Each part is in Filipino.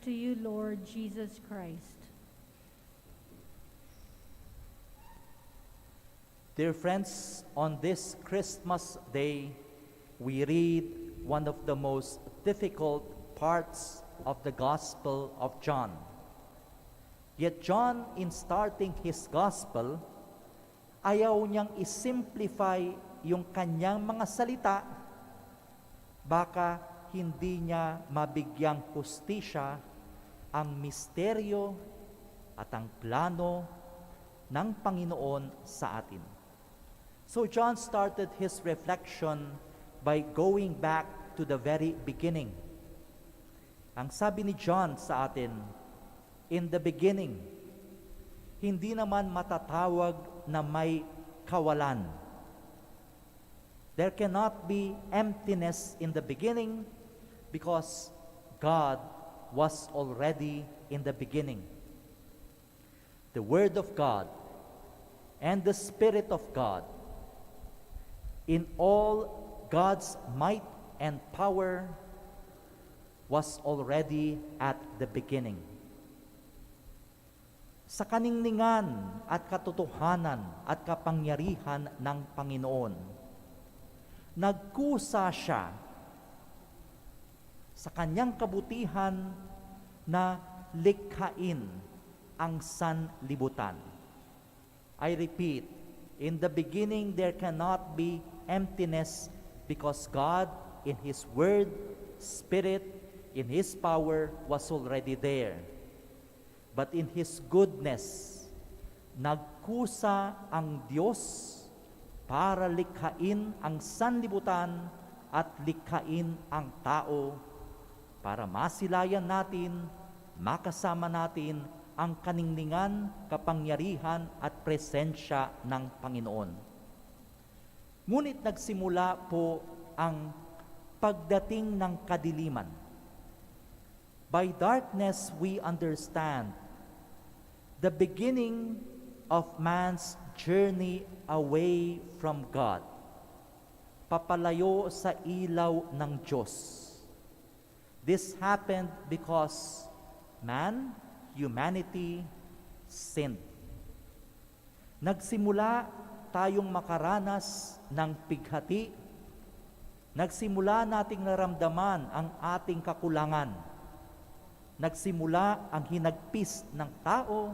to you, Lord Jesus Christ. Dear friends, on this Christmas day, we read one of the most difficult parts of the Gospel of John. Yet John, in starting his Gospel, ayaw niyang isimplify yung kanyang mga salita, baka hindi niya mabigyang hustisya ang misteryo at ang plano ng Panginoon sa atin. So John started his reflection by going back to the very beginning. Ang sabi ni John sa atin, in the beginning, hindi naman matatawag na may kawalan. There cannot be emptiness in the beginning because God was already in the beginning. The Word of God and the Spirit of God, in all God's might and power, was already at the beginning. Sa kaningningan at katotohanan at kapangyarihan ng Panginoon, nagkusa siya sa kanyang kabutihan na likhain ang sanlibutan. I repeat, in the beginning there cannot be emptiness because God, in His Word, Spirit, in His power, was already there. But in His goodness, nagkusa ang Diyos para likhain ang sanlibutan at likhain ang tao para masilayan natin, makasama natin ang kaningningan, kapangyarihan at presensya ng Panginoon. Ngunit nagsimula po ang pagdating ng kadiliman. By darkness we understand the beginning of man's journey away from God, papalayo sa ilaw ng Diyos. This happened because man, humanity, sinned. Nagsimula tayong makaranas ng pighati. Nagsimula nating naramdaman ang ating kakulangan. Nagsimula ang hinagpis ng tao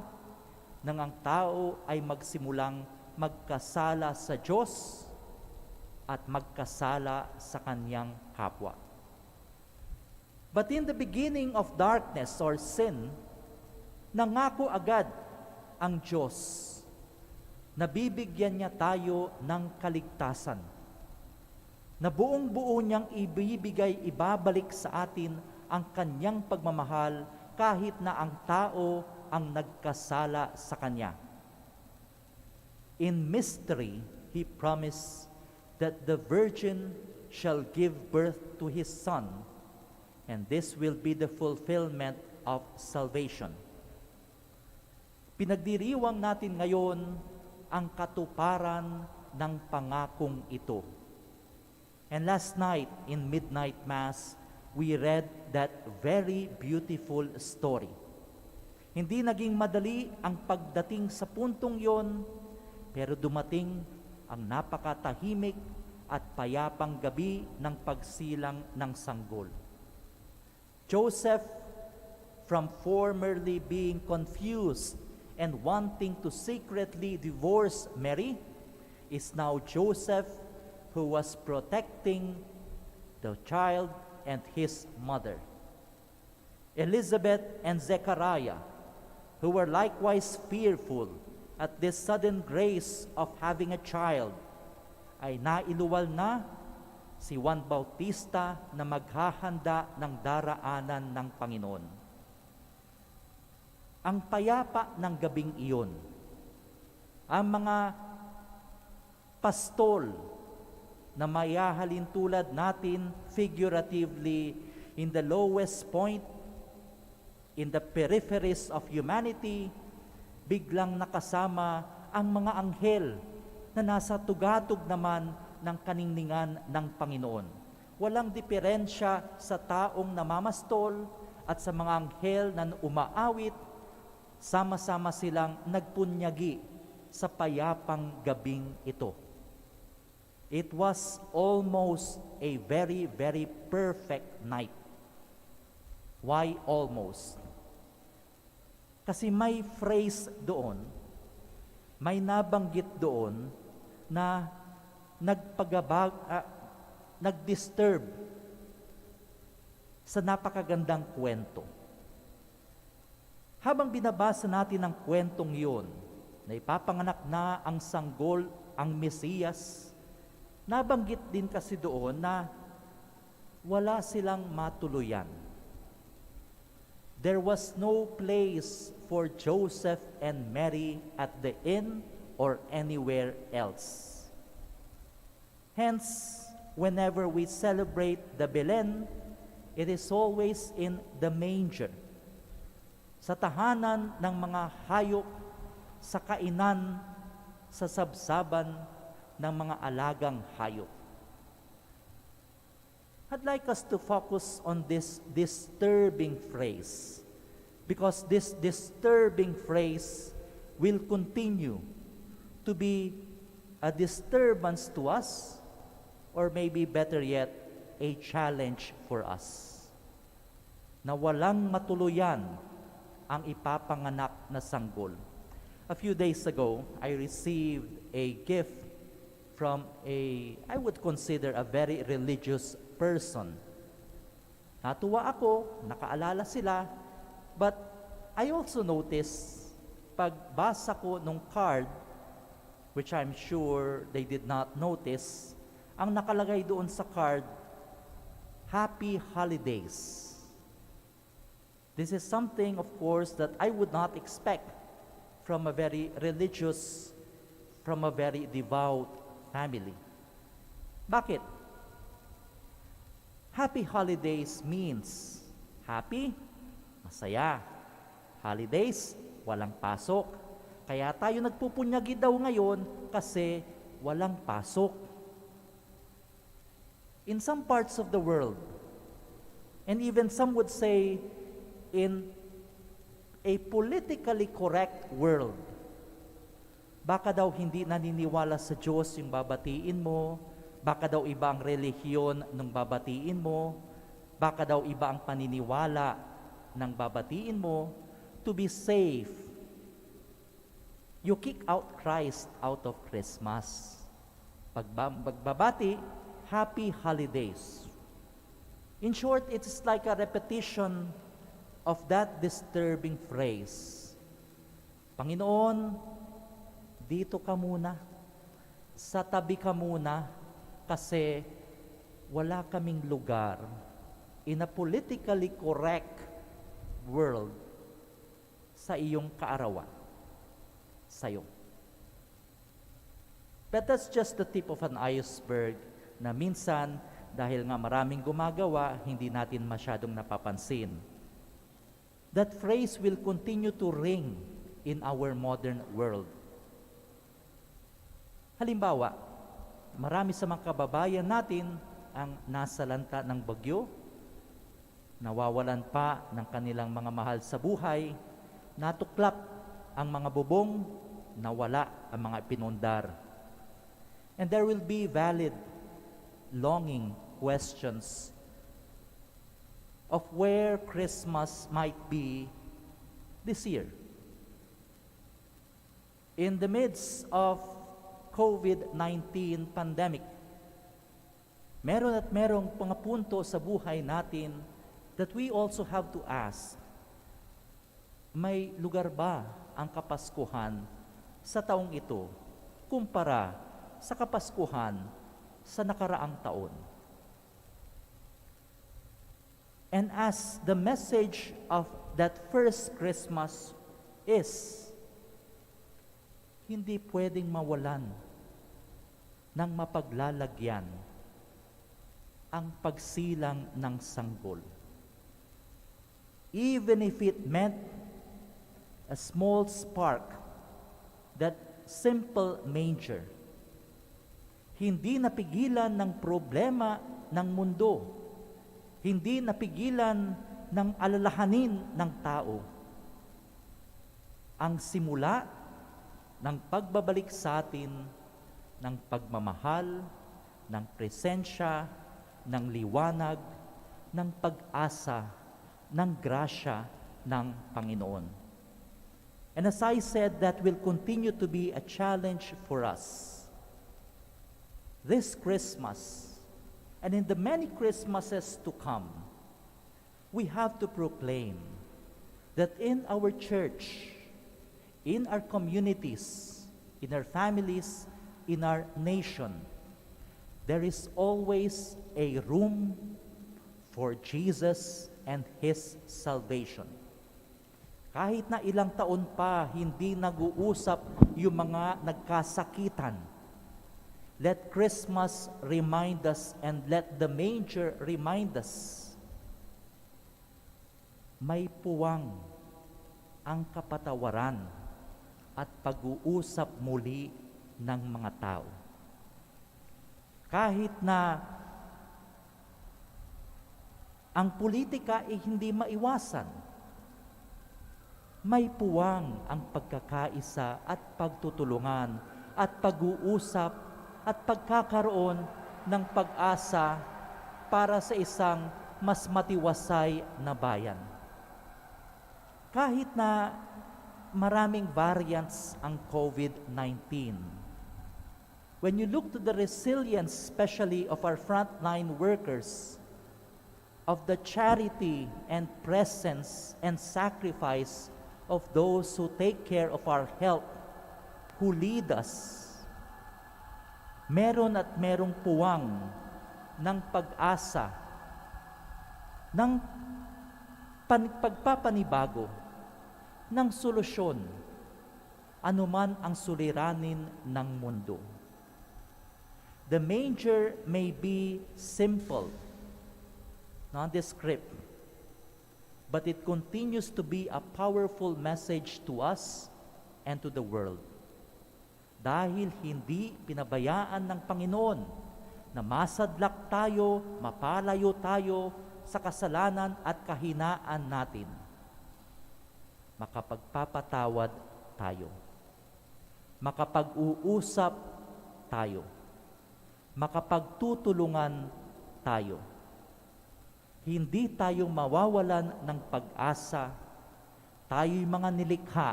nang ang tao ay magsimulang magkasala sa Diyos at magkasala sa kanyang kapwa. But in the beginning of darkness or sin, nangako agad ang Diyos na bibigyan niya tayo ng kaligtasan, na buong-buo niyang ibabalik sa atin ang kanyang pagmamahal kahit na ang tao ang nagkasala sa kanya. In mystery, He promised that the Virgin shall give birth to His Son, and this will be the fulfillment of salvation. Pinagdiriwang natin ngayon ang katuparan ng pangakong ito. And last night in Midnight Mass, we read that very beautiful story. Hindi naging madali ang pagdating sa puntong yon, pero dumating ang napakatahimik at payapang gabi ng pagsilang ng sanggol. Joseph, from formerly being confused and wanting to secretly divorce Mary, is now Joseph who was protecting the child and his mother. Elizabeth and Zechariah, who were likewise fearful at this sudden grace of having a child, ay nailuwal na si Juan Bautista na maghahanda ng daraanan ng Panginoon. Ang payapa ng gabing iyon, ang mga pastol na mayahalin tulad natin figuratively in the lowest point, in the peripheries of humanity, biglang nakasama ang mga anghel na nasa tugatog naman ng kaningningan ng Panginoon. Walang diferensya sa taong namamastol at sa mga anghel na umaawit, sama-sama silang nagpunyagi sa payapang gabing ito. It was almost a very, very perfect night. Why almost? Kasi may phrase doon, may nabanggit doon na nag-disturb sa napakagandang kwento. Habang binabasa natin ang kwentong yun, na ipapanganak na ang sanggol, ang Mesiyas, nabanggit din kasi doon na wala silang matuluyan. There was no place for Joseph and Mary at the inn or anywhere else. Hence, whenever we celebrate the Belen, it is always in the manger, sa tahanan ng mga hayop, sa kainan, sa sabsaban ng mga alagang hayop. I'd like us to focus on this disturbing phrase, because this disturbing phrase will continue to be a disturbance to us, or maybe better yet, a challenge for us. Na walang matuluyan ang ipapanganak na sanggol. A few days ago, I received a gift from I would consider a very religious person. Natuwa ako, nakaalala sila, but I also noticed, pagbasa ko nung card, which I'm sure they did not notice, ang nakalagay doon sa card, Happy Holidays. This is something, of course, that I would not expect from a very religious, from a very devout family. Bakit? Happy Holidays means happy, masaya. Holidays, walang pasok. Kaya tayo nagpupunyagi daw ngayon kasi walang pasok. In some parts of the world, and even some would say, in a politically correct world, baka daw hindi naniniwala sa Diyos yung babatiin mo, baka daw iba ang relihiyon ng babatiin mo, baka daw iba ang paniniwala ng babatiin mo, to be safe, you kick out Christ out of Christmas. Pagbabati, Happy Holidays. In short, it's like a repetition of that disturbing phrase. Panginoon, dito ka muna, sa tabi ka muna, kasi wala kaming lugar in a politically correct world sa iyong kaarawan, sa'yo. But that's just the tip of an iceberg na minsan, dahil nga maraming gumagawa, hindi natin masyadong napapansin. That phrase will continue to ring in our modern world. Halimbawa, marami sa mga kababayan natin ang nasalanta ng bagyo, nawawalan pa ng kanilang mga mahal sa buhay, natuklap ang mga bubong, nawala ang mga pinundar. And there will be valid, longing questions of where Christmas might be this year. In the midst of COVID-19 pandemic, meron at merong mga punto sa buhay natin that we also have to ask, may lugar ba ang Kapaskuhan sa taong ito kumpara sa Kapaskuhan sa nakaraang taon? And as the message of that first Christmas is, hindi pwedeng mawalan ng mapaglalagyan ang pagsilang ng sanggol. Even if it meant a small spark, that simple manger, hindi napigilan ng problema ng mundo, hindi napigilan ng alalahanin ng tao ang simula ng pagbabalik sa atin ng pagmamahal, ng presensya, ng liwanag, ng pag-asa, ng grasya ng Panginoon. And as I said, that will continue to be a challenge for us. This Christmas, and in the many Christmases to come, we have to proclaim that in our church, in our communities, in our families, in our nation, there is always a room for Jesus and His salvation. Kahit na ilang taon pa, hindi nag-uusap yung mga nagkasakitan. Let Christmas remind us and let the manger remind us. May puwang ang kapatawaran at pag-uusap muli ng mga tao. Kahit na ang politika ay hindi maiwasan, may puwang ang pagkakaisa at pagtutulungan at pag-uusap at pagkakaroon ng pag-asa para sa isang mas matiwasay na bayan. Kahit na maraming variants ang COVID-19, when you look to the resilience, especially of our frontline workers, of the charity and presence and sacrifice of those who take care of our health, who lead us, meron at merong puwang ng pag-asa, ng pagpapanibago, ng solusyon, anuman ang suliranin ng mundo. The manger may be simple, nondescript, but it continues to be a powerful message to us and to the world. Dahil hindi pinabayaan ng Panginoon na masadlak tayo, mapalayo tayo sa kasalanan at kahinaan natin. Makapagpapatawad tayo. Makapag-uusap tayo. Makapagtutulungan tayo. Hindi tayo mawawalan ng pag-asa. Tayo'y mga nilikha,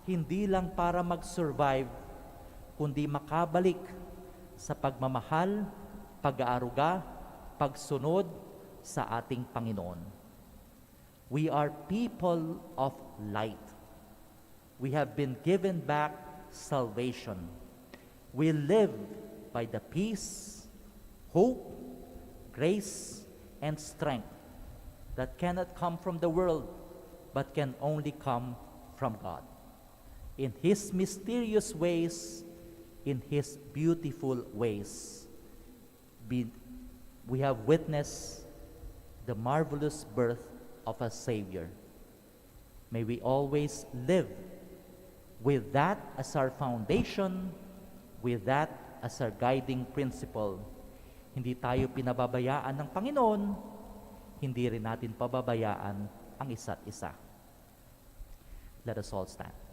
hindi lang para mag-survive, kundi makabalik sa pagmamahal, pag-aaruga, pagsunod sa ating Panginoon. We are people of light. We have been given back salvation. We live by the peace, hope, grace, and strength that cannot come from the world, but can only come from God. In His mysterious ways, in His beautiful ways, we have witnessed the marvelous birth of a Savior. May we always live with that as our foundation, with that as our guiding principle. Hindi tayo pinababayaan ng Panginoon, hindi rin natin pababayaan ang isa't isa. Let us all stand.